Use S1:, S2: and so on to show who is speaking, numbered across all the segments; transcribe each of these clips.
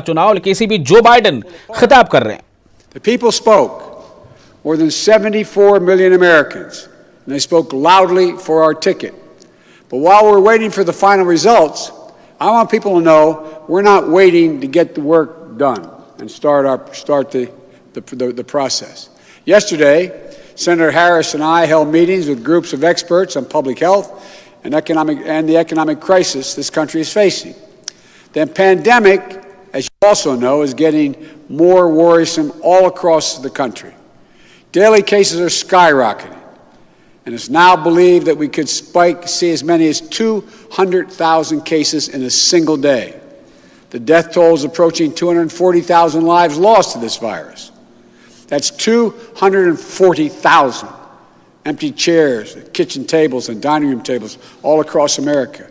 S1: चुनाव लेकिन इसी बीच जो बाइडेन खिताब कर रहे हैं।
S2: The people spoke, more than 74 million Americans, and they spoke loudly for our ticket. But while we're waiting for the final results, I want people to know we're not waiting to get the work done and start the process. Yesterday, Senator Harris and I held meetings with groups of experts on public health and the economic crisis this country is facing. The pandemic, as you also know, is getting more worrisome all across the country. Daily cases are skyrocketing, and it's now believed that we could see as many as 200,000 cases in a single day. The death toll is approaching 240,000 lives lost to this virus. That's 240,000 empty chairs, kitchen tables, and dining room tables all across America.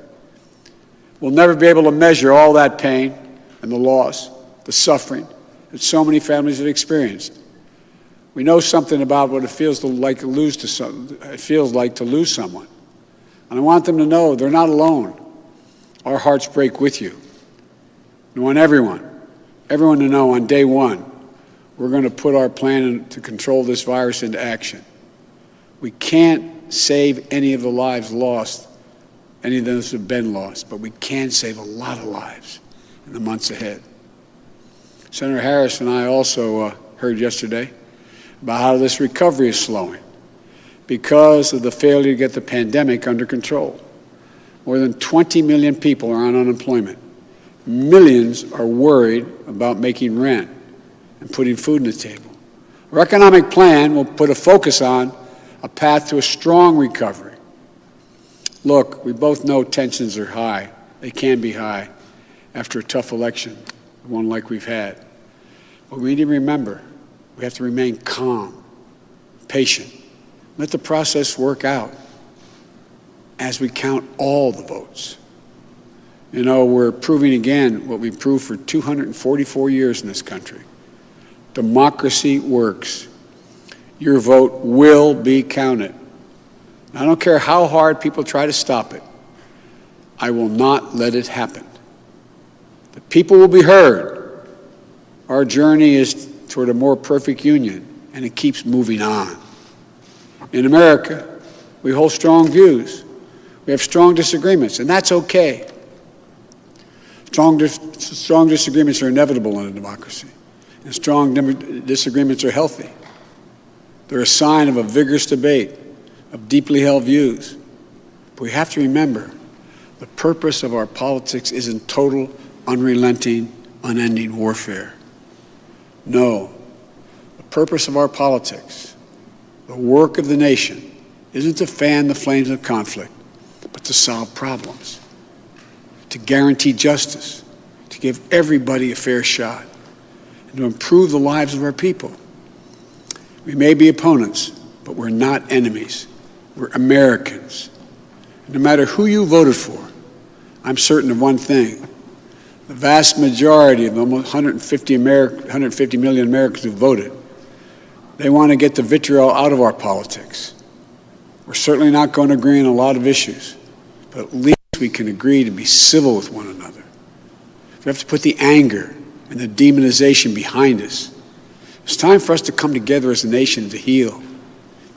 S2: We'll never be able to measure all that pain and the loss, the suffering that so many families have experienced. We know something about what it feels like to lose someone. And I want them to know they're not alone. Our hearts break with you. I want everyone to know on day one, we're going to put our plan to control this virus into action. We can't save any of the lives lost, any of those who have been lost, but we can save a lot of lives in the months ahead. Senator Harris and I also heard yesterday about how this recovery is slowing because of the failure to get the pandemic under control. More than 20 million people are on unemployment. Millions are worried about making rent and putting food on the table. Our economic plan will put a focus on a path to a strong recovery. Look, we both know tensions are high. They can be high after a tough election, one like we've had. But we need to remember, we have to remain calm, patient. Let the process work out as we count all the votes. You know, we're proving again what we've proved for 244 years in this country. Democracy works. Your vote will be counted. I don't care how hard people try to stop it. I will not let it happen. The people will be heard. Our journey is toward a more perfect union, and it keeps moving on. In America, we hold strong views. We have strong disagreements, and that's okay. Strong disagreements are inevitable in a democracy, and strong disagreements are healthy. They're a sign of a vigorous debate, of deeply held views. But we have to remember, the purpose of our politics isn't total, unrelenting, unending warfare. No, the purpose of our politics, the work of the nation, isn't to fan the flames of conflict, but to solve problems, to guarantee justice, to give everybody a fair shot, and to improve the lives of our people. We may be opponents, but we're not enemies. We're Americans. And no matter who you voted for, I'm certain of one thing. The vast majority of almost 150 million Americans who voted, they want to get the vitriol out of our politics. We're certainly not going to agree on a lot of issues, but at least we can agree to be civil with one another. We have to put the anger and the demonization behind us. It's time for us to come together as a nation to heal.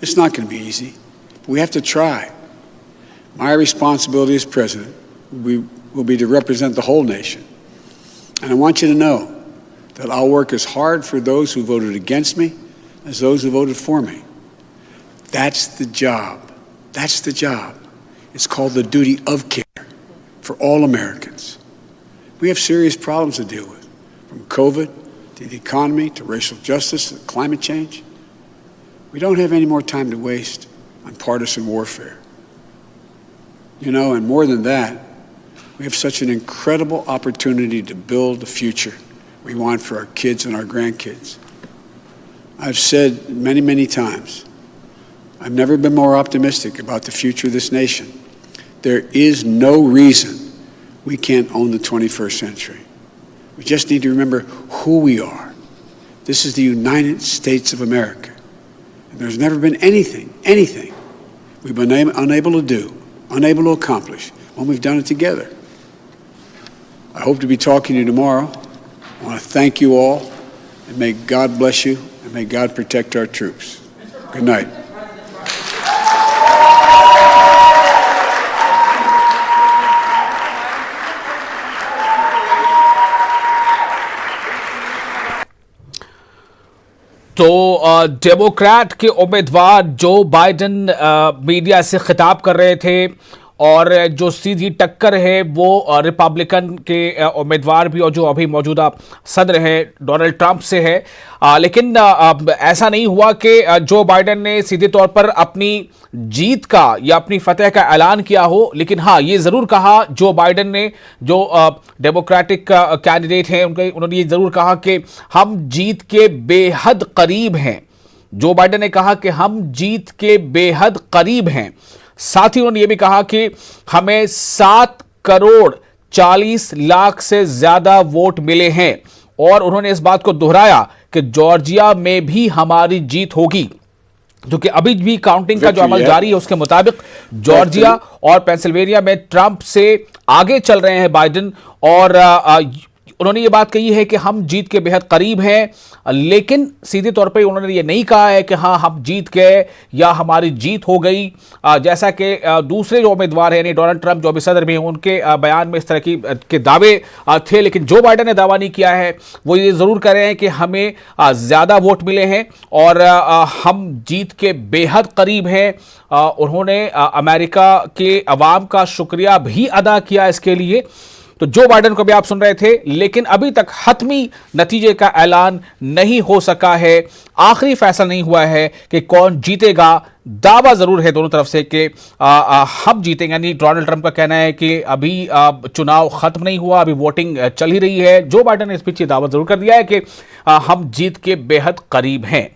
S2: It's not going to be easy, but we have to try. My responsibility as president will be to represent the whole nation. And I want you to know that I'll work as hard for those who voted against me as those who voted for me. That's the job. That's the job. It's called the duty of care for all Americans. We have serious problems to deal with, from COVID to the economy to racial justice to climate change. We don't have any more time to waste on partisan warfare. You know, and more than that, we have such an incredible opportunity to build the future we want for our kids and our grandkids. I've said many, many times, I've never been more optimistic about the future of this nation. There is no reason we can't own the 21st century. We just need to remember who we are. This is the United States of America. And there's never been anything we've been unable to do, unable to accomplish when we've done it together. I hope to be talking to you tomorrow I want to thank you all, and may God bless you, and may God protect our troops. Good night.
S1: तो Democrat के उम्मीदवार Joe Biden media से खिताब कर रहे थे और जो सीधी टक्कर है वो रिपब्लिकन के उम्मीदवार भी और जो अभी मौजूदा सदर है डोनाल्ड ट्रंप से है। लेकिन ऐसा नहीं हुआ कि जो बाइडेन ने सीधे तौर पर अपनी जीत का या अपनी फतह का ऐलान किया हो। लेकिन हाँ, ये जरूर कहा जो बाइडेन ने, जो डेमोक्रेटिक कैंडिडेट हैं उन्होंने ये जरूर कहा कि हम जीत के बेहद करीब हैं। जो बाइडेन ने कहा कि हम जीत के बेहद करीब हैं। साथ ही उन्होंने ये भी कहा कि हमें 7 करोड़ 40 लाख से ज्यादा वोट मिले हैं और उन्होंने इस बात को दोहराया कि जॉर्जिया में भी हमारी जीत होगी, क्योंकि अभी भी काउंटिंग का जो अमल जारी है उसके मुताबिक जॉर्जिया और पेंसिल्वेनिया में ट्रंप से आगे चल रहे हैं बाइडेन। और उन्होंने ये बात कही है कि हम जीत के बेहद करीब हैं, लेकिन सीधे तौर पे उन्होंने ये नहीं कहा है कि हाँ हम जीत गए या हमारी जीत हो गई, जैसा कि दूसरे जो उम्मीदवार हैं यानी डोनाल्ड ट्रंप जो अभी सदर में हैं उनके बयान में इस तरह के दावे थे। लेकिन जो बाइडेन ने दावा नहीं किया है, वो ये ज़रूर कह रहे हैं कि हमें ज़्यादा वोट मिले हैं और हम जीत के बेहद करीब हैं। उन्होंने अमेरिका के अवाम का शुक्रिया भी अदा किया इसके लिए। तो जो बाइडेन को भी आप सुन रहे थे, लेकिन अभी तक हतमी नतीजे का ऐलान नहीं हो सका है, आखिरी फैसला नहीं हुआ है कि कौन जीतेगा। दावा जरूर है दोनों तरफ से कि हम जीतेंगे, यानी डोनाल्ड ट्रंप का कहना है कि अभी चुनाव खत्म नहीं हुआ, अभी वोटिंग चल ही रही है। जो बाइडेन ने इस बीच दावा जरूर कर दिया है कि हम जीत के बेहद करीब हैं।